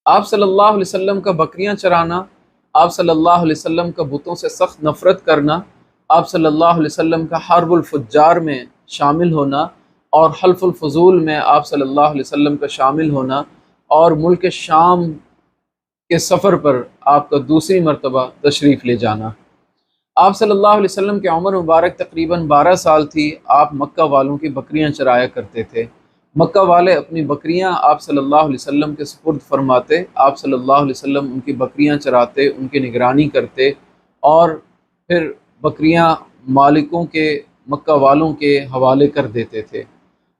آپ صلی اللہ علیہ وسلم کا بکریاں چرانا، آپ صلی اللہ علیہ وسلم کا بتوں سے سخت نفرت کرنا، آپ صلی اللہ علیہ وسلم کا حرب الفجار میں شامل ہونا، اور حلف الفضول میں آپ صلی اللہ علیہ وسلم کا شامل ہونا، اور ملک شام کے سفر پر آپ کا دوسری مرتبہ تشریف لے جانا۔ آپ صلی اللہ علیہ وسلم کی عمر مبارک تقریباً 12 سال تھی۔ آپ مکہ والوں کی بکریاں چرایا کرتے تھے۔ مکہ والے اپنی بکریاں آپ صلی اللہ علیہ وسلم کے سپرد فرماتے، آپ صلی اللہ علیہ وسلم ان کی بکریاں چراتے، ان کی نگرانی کرتے، اور پھر بکریاں مالکوں کے، مکہ والوں کے حوالے کر دیتے تھے۔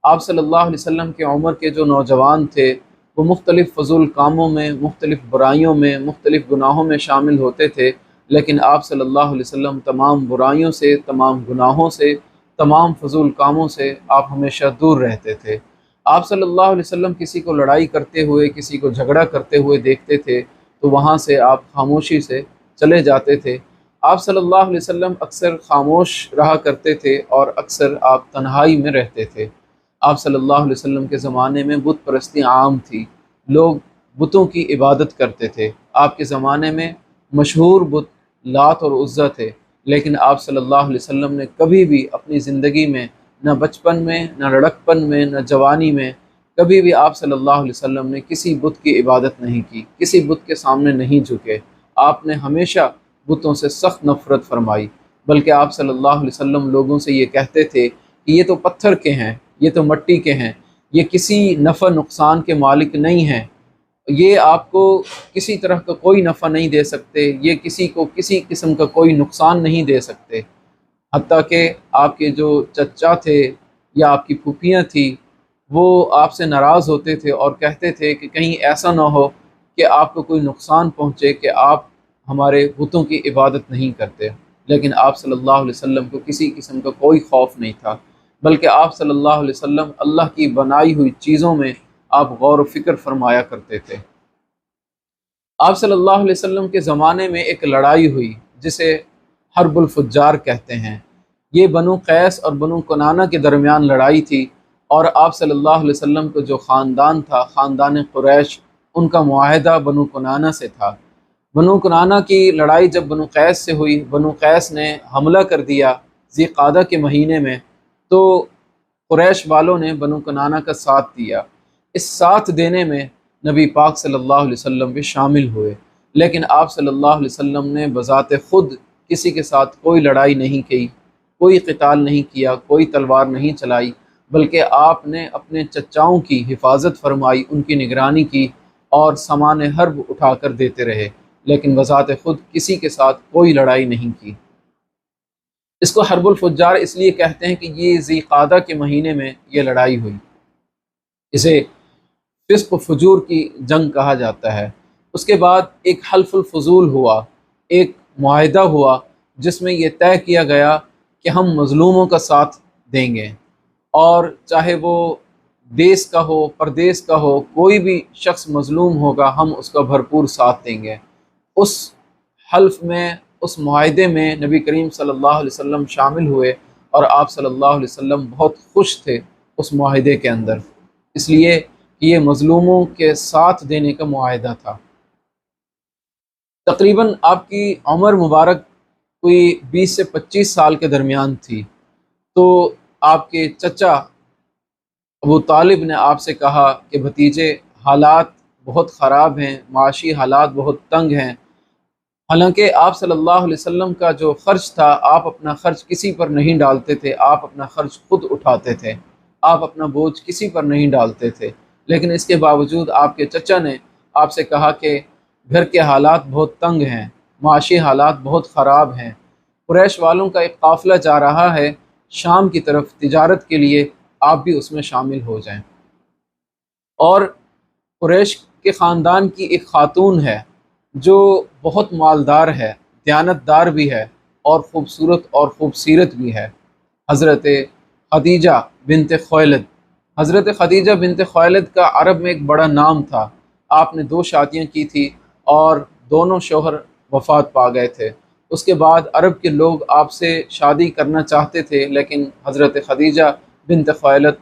آپ صلی اللہ علیہ وسلم کی عمر کے جو نوجوان تھے وہ مختلف فضول کاموں میں، مختلف برائیوں میں، مختلف گناہوں میں شامل ہوتے تھے، لیکن آپ صلی اللہ علیہ وسلم تمام برائیوں سے، تمام گناہوں سے، تمام فضول کاموں سے آپ ہمیشہ دور رہتے تھے۔ آپ صلی اللہ علیہ وسلم کسی کو لڑائی کرتے ہوئے، کسی کو جھگڑا کرتے ہوئے دیکھتے تھے تو وہاں سے آپ خاموشی سے چلے جاتے تھے۔ آپ صلی اللہ علیہ وسلم اکثر خاموش رہا کرتے تھے اور اکثر آپ تنہائی میں رہتے تھے۔ آپ صلی اللہ علیہ وسلم کے زمانے میں بت پرستی عام تھی، لوگ بتوں کی عبادت کرتے تھے۔ آپ کے زمانے میں مشہور بت لات اور عزیٰ تھے، لیکن آپ صلی اللہ علیہ وسلم نے کبھی بھی اپنی زندگی میں، نہ بچپن میں، نہ لڑکپن میں، نہ جوانی میں، کبھی بھی آپ صلی اللہ علیہ وسلم نے کسی بت کی عبادت نہیں کی، کسی بت کے سامنے نہیں جھکے۔ آپ نے ہمیشہ بتوں سے سخت نفرت فرمائی، بلکہ آپ صلی اللہ علیہ وسلم لوگوں سے یہ کہتے تھے کہ یہ تو پتھر کے ہیں، یہ تو مٹی کے ہیں، یہ کسی نفع نقصان کے مالک نہیں ہیں، یہ آپ کو کسی طرح کا کوئی نفع نہیں دے سکتے، یہ کسی کو کسی قسم کا کوئی نقصان نہیں دے سکتے۔ حتیٰ کہ آپ کے جو چچا تھے یا آپ کی پھوپھیاں تھیں، وہ آپ سے ناراض ہوتے تھے اور کہتے تھے کہ کہیں ایسا نہ ہو کہ آپ کو کوئی نقصان پہنچے کہ آپ ہمارے بتوں کی عبادت نہیں کرتے، لیکن آپ صلی اللہ علیہ وسلم کو کسی قسم کا کوئی خوف نہیں تھا، بلکہ آپ صلی اللہ علیہ وسلم اللہ کی بنائی ہوئی چیزوں میں آپ غور و فکر فرمایا کرتے تھے۔ آپ صلی اللہ علیہ وسلم کے زمانے میں ایک لڑائی ہوئی جسے حرب الفجار کہتے ہیں۔ یہ بنو قیس اور بنو کنانہ کے درمیان لڑائی تھی، اور آپ صلی اللہ علیہ وسلم کا جو خاندان تھا، خاندان قریش، ان کا معاہدہ بنو کنانہ سے تھا۔ بنو کنانہ کی لڑائی جب بنو قیس سے ہوئی، بنو قیس نے حملہ کر دیا ذی قعدہ کے مہینے میں، تو قریش والوں نے بنو کنانہ کا ساتھ دیا۔ اس ساتھ دینے میں نبی پاک صلی اللہ علیہ وسلم بھی شامل ہوئے، لیکن آپ صلی اللہ علیہ وسلم نے بذات خود کسی کے ساتھ کوئی لڑائی نہیں کی، کوئی قتال نہیں کیا، کوئی تلوار نہیں چلائی، بلکہ آپ نے اپنے چچاؤں کی حفاظت فرمائی، ان کی نگرانی کی، اور سامان حرب اٹھا کر دیتے رہے، لیکن بذات خود کسی کے ساتھ کوئی لڑائی نہیں کی۔ اس کو حرب الفجار اس لیے کہتے ہیں کہ یہ ذی قعدہ کے مہینے میں یہ لڑائی ہوئی۔ اسے فسق و فجور کی جنگ کہا جاتا ہے۔ اس کے بعد ایک حلف الفضول ہوا، ایک معاہدہ ہوا جس میں یہ طے کیا گیا کہ ہم مظلوموں کا ساتھ دیں گے، اور چاہے وہ دیس کا ہو، پردیس کا ہو، کوئی بھی شخص مظلوم ہوگا ہم اس کا بھرپور ساتھ دیں گے۔ اس حلف میں، اس معاہدے میں نبی کریم صلی اللہ علیہ وسلم شامل ہوئے، اور آپ صلی اللہ علیہ وسلم بہت خوش تھے اس معاہدے کے اندر، اس لیے کہ یہ مظلوموں کے ساتھ دینے کا معاہدہ تھا۔ تقریباً آپ کی عمر مبارک کوئی 20 سے 25 سال کے درمیان تھی، تو آپ کے چچا ابو طالب نے آپ سے کہا کہ بھتیجے، حالات بہت خراب ہیں، معاشی حالات بہت تنگ ہیں، حالانکہ آپ صلی اللہ علیہ وسلم کا جو خرچ تھا، آپ اپنا خرچ کسی پر نہیں ڈالتے تھے، آپ اپنا خرچ خود اٹھاتے تھے، آپ اپنا بوجھ کسی پر نہیں ڈالتے تھے، لیکن اس کے باوجود آپ کے چچا نے آپ سے کہا کہ گھر کے حالات بہت تنگ ہیں، معاشی حالات بہت خراب ہیں، قریش والوں کا ایک قافلہ جا رہا ہے شام کی طرف تجارت کے لیے، آپ بھی اس میں شامل ہو جائیں۔ اور قریش کے خاندان کی ایک خاتون ہے جو بہت مالدار ہے، دیانتدار بھی ہے، اور خوبصورت اور خوبصیرت بھی ہے، حضرت خدیجہ بنت خویلد۔ حضرت خدیجہ بنت خویلد کا عرب میں ایک بڑا نام تھا۔ آپ نے 2 شادیاں کی تھی اور دونوں شوہر وفات پا گئے تھے۔ اس کے بعد عرب کے لوگ آپ سے شادی کرنا چاہتے تھے، لیکن حضرت خدیجہ بنت خویلد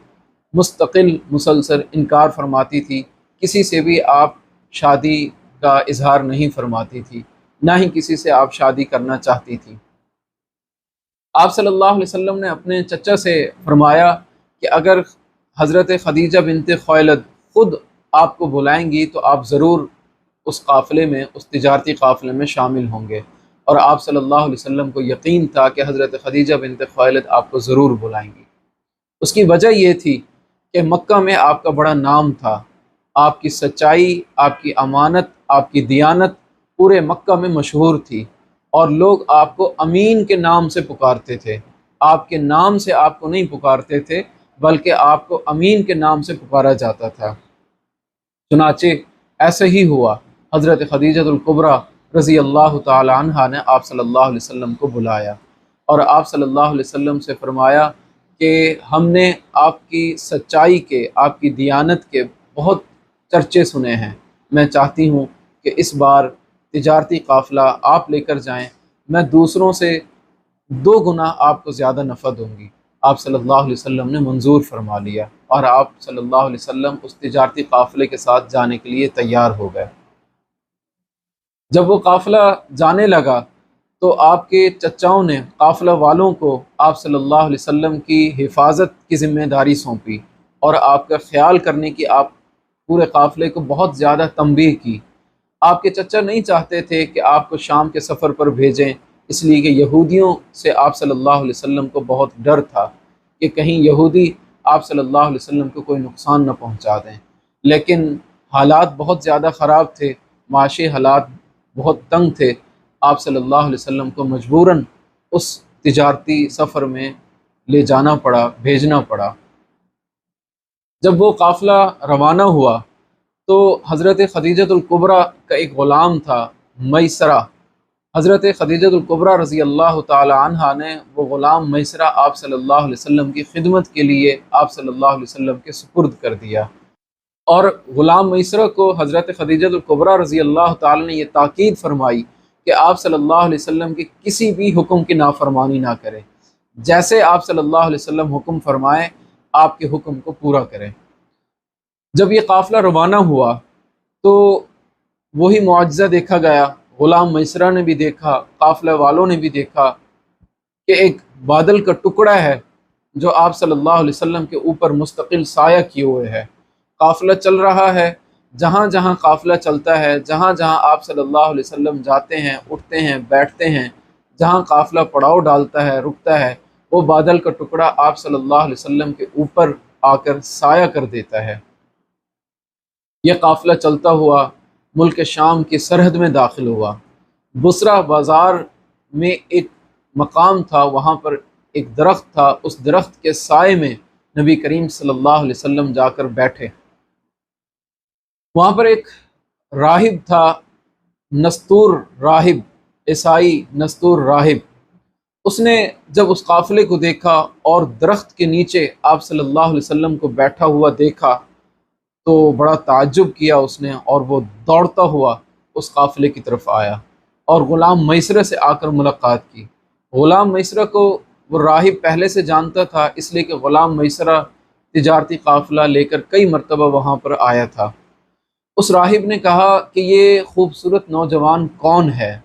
مستقل مسلسل انکار فرماتی تھی، کسی سے بھی آپ شادی کا اظہار نہیں فرماتی تھی، نہ ہی کسی سے آپ شادی کرنا چاہتی تھی۔ آپ صلی اللہ علیہ وسلم نے اپنے چچا سے فرمایا کہ اگر حضرت خدیجہ بنت خویلد خود آپ کو بلائیں گی تو آپ ضرور اس قافلے میں، اس تجارتی قافلے میں شامل ہوں گے۔ اور آپ صلی اللہ علیہ وسلم کو یقین تھا کہ حضرت خدیجہ بنت خویلد آپ کو ضرور بلائیں گی۔ اس کی وجہ یہ تھی کہ مکہ میں آپ کا بڑا نام تھا، آپ کی سچائی، آپ کی امانت، آپ کی دیانت پورے مکہ میں مشہور تھی، اور لوگ آپ کو امین کے نام سے پکارتے تھے۔ آپ کے نام سے آپ کو نہیں پکارتے تھے، بلکہ آپ کو امین کے نام سے پکارا جاتا تھا۔ چنانچہ ایسا ہی ہوا، حضرت خدیجہ الکبریٰ رضی اللہ تعالی عنہا نے آپ صلی اللہ علیہ وسلم کو بلایا، اور آپ صلی اللہ علیہ وسلم سے فرمایا کہ ہم نے آپ کی سچائی کے، آپ کی دیانت کے بہت چرچے سنے ہیں، میں چاہتی ہوں کہ اس بار تجارتی قافلہ آپ لے کر جائیں، میں دوسروں سے 2 گنا آپ کو زیادہ نفع دوں گی۔ آپ صلی اللہ علیہ وسلم نے منظور فرما لیا، اور آپ صلی اللہ علیہ وسلم اس تجارتی قافلے کے ساتھ جانے کے لیے تیار ہو گئے۔ جب وہ قافلہ جانے لگا تو آپ کے چچاؤں نے قافلہ والوں کو آپ صلی اللہ علیہ وسلم کی حفاظت کی ذمہ داری سونپی، اور آپ کا خیال کرنے کی آپ پورے قافلے کو بہت زیادہ تنبیہ کی۔ آپ کے چچا نہیں چاہتے تھے کہ آپ کو شام کے سفر پر بھیجیں، اس لیے کہ یہودیوں سے آپ صلی اللہ علیہ وسلم کو بہت ڈر تھا کہ کہیں یہودی آپ صلی اللہ علیہ وسلم کو کوئی نقصان نہ پہنچا دیں۔ لیکن حالات بہت زیادہ خراب تھے، معاشی حالات بہت تنگ تھے، آپ صلی اللہ علیہ وسلم کو مجبوراً اس تجارتی سفر میں لے جانا پڑا، بھیجنا پڑا۔ جب وہ قافلہ روانہ ہوا تو حضرت خدیجہ الکبریٰ کا ایک غلام تھا، میسرہ۔ حضرت خدیجہ الکبریٰ رضی اللہ تعالی عنہا نے وہ غلام میسرہ آپ صلی اللہ علیہ وسلم کی خدمت کے لیے آپ صلی اللہ علیہ وسلم کے سپرد کر دیا، اور غلام میسرہ کو حضرت خدیجہ الکبریٰ رضی اللہ تعالی نے یہ تاکید فرمائی کہ آپ صلی اللہ علیہ وسلم کے کسی بھی حکم کی نافرمانی نہ کرے، جیسے آپ صلی اللہ علیہ وسلم حکم فرمائیں آپ کے حکم کو پورا کریں۔ جب یہ قافلہ روانہ ہوا تو وہی معجزہ دیکھا گیا، غلام میسرہ نے بھی دیکھا، قافلہ والوں نے بھی دیکھا کہ ایک بادل کا ٹکڑا ہے جو آپ صلی اللہ علیہ وسلم کے اوپر مستقل سایہ کیے ہوئے ہے۔ قافلہ چل رہا ہے، جہاں جہاں قافلہ چلتا ہے، جہاں جہاں آپ صلی اللہ علیہ وسلم جاتے ہیں، اٹھتے ہیں، بیٹھتے ہیں، جہاں قافلہ پڑاؤ ڈالتا ہے، رکتا ہے، وہ بادل کا ٹکڑا آپ صلی اللہ علیہ وسلم کے اوپر آ کر سایہ کر دیتا ہے۔ یہ قافلہ چلتا ہوا ملک شام کی سرحد میں داخل ہوا۔ بصرہ بازار میں ایک مقام تھا، وہاں پر ایک درخت تھا، اس درخت کے سائے میں نبی کریم صلی اللہ علیہ وسلم جا کر بیٹھے۔ وہاں پر ایک راہب تھا، نستور راہب، عیسائی نستور راہب۔ اس نے جب اس قافلے کو دیکھا اور درخت کے نیچے آپ صلی اللہ علیہ وسلم کو بیٹھا ہوا دیکھا تو بڑا تعجب کیا اس نے، اور وہ دوڑتا ہوا اس قافلے کی طرف آیا اور غلام میسرہ سے آ کر ملاقات کی۔ غلام میسرہ کو وہ راہب پہلے سے جانتا تھا، اس لیے کہ غلام میسرہ تجارتی قافلہ لے کر کئی مرتبہ وہاں پر آیا تھا۔ اس راہب نے کہا کہ یہ خوبصورت نوجوان کون ہے؟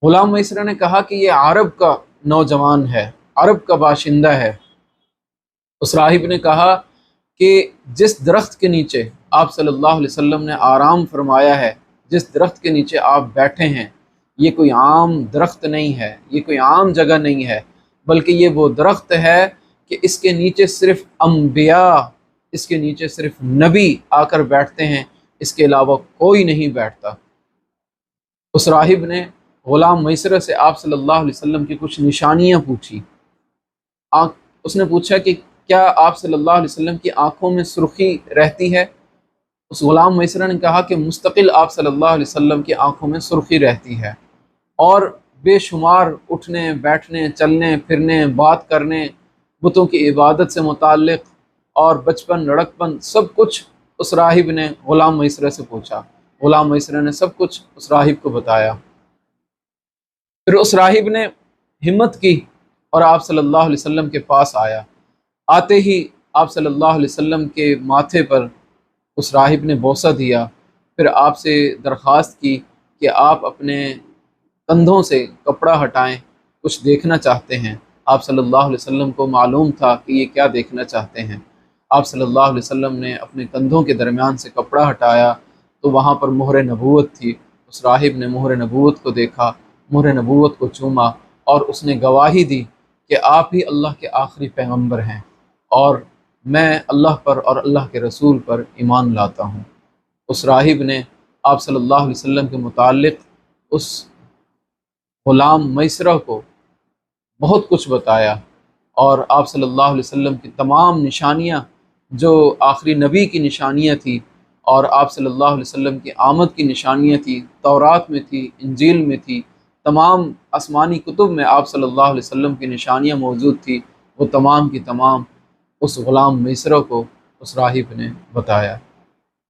غلام میسرہ نے کہا کہ یہ عرب کا نوجوان ہے، عرب کا باشندہ ہے۔ اس راہب نے کہا کہ جس درخت کے نیچے آپ صلی اللہ علیہ وسلم نے آرام فرمایا ہے، جس درخت کے نیچے آپ بیٹھے ہیں، یہ کوئی عام درخت نہیں ہے، یہ کوئی عام جگہ نہیں ہے، بلکہ یہ وہ درخت ہے کہ اس کے نیچے صرف انبیاء، اس کے نیچے صرف نبی آ کر بیٹھتے ہیں، اس کے علاوہ کوئی نہیں بیٹھتا۔ اس راہب نے غلام میسرہ سے آپ صلی اللہ علیہ وسلم کی کچھ نشانیاں پوچھی۔ اس نے پوچھا کہ کیا آپ صلی اللہ علیہ وسلم کی آنکھوں میں سرخی رہتی ہے؟ اس غلام میسرہ نے کہا کہ مستقل آپ صلی اللہ علیہ وسلم کی آنکھوں میں سرخی رہتی ہے، اور بے شمار اٹھنے، بیٹھنے، چلنے، پھرنے، بات کرنے، بتوں کی عبادت سے متعلق اور بچپن، لڑکپن، سب کچھ اس راہب نے غلام میسرہ سے پوچھا۔ غلام میسرہ نے سب کچھ اس راہب کو بتایا۔ پھر اس راہب نے ہمت کی اور آپ صلی اللہ علیہ وسلم کے پاس آیا۔ آتے ہی آپ صلی اللہ علیہ وسلم کے ماتھے پر اس راہب نے بوسہ دیا، پھر آپ سے درخواست کی کہ آپ اپنے کندھوں سے کپڑا ہٹائیں، کچھ دیکھنا چاہتے ہیں۔ آپ صلی اللہ علیہ وسلم کو معلوم تھا کہ یہ کیا دیکھنا چاہتے ہیں۔ آپ صلی اللہ علیہ وسلم نے اپنے کندھوں کے درمیان سے کپڑا ہٹایا تو وہاں پر مہر نبوت تھی۔ اس راہب نے مہر نبوت کو دیکھا، مہر نبوت کو چوما، اور اس نے گواہی دی کہ آپ ہی اللہ کے آخری پیغمبر ہیں، اور میں اللہ پر اور اللہ کے رسول پر ایمان لاتا ہوں۔ اس راہب نے آپ صلی اللہ علیہ وسلم کے متعلق اس غلام میسرہ کو بہت کچھ بتایا، اور آپ صلی اللہ علیہ وسلم کی تمام نشانیاں جو آخری نبی کی نشانیاں تھیں، اور آپ صلی اللہ علیہ وسلم کی آمد کی نشانیاں تھیں، تورات میں تھی، انجیل میں تھی، تمام آسمانی کتب میں آپ صلی اللہ علیہ وسلم کی نشانیاں موجود تھی، وہ تمام کی تمام اس غلام میسرہ کو اس راہب نے بتایا۔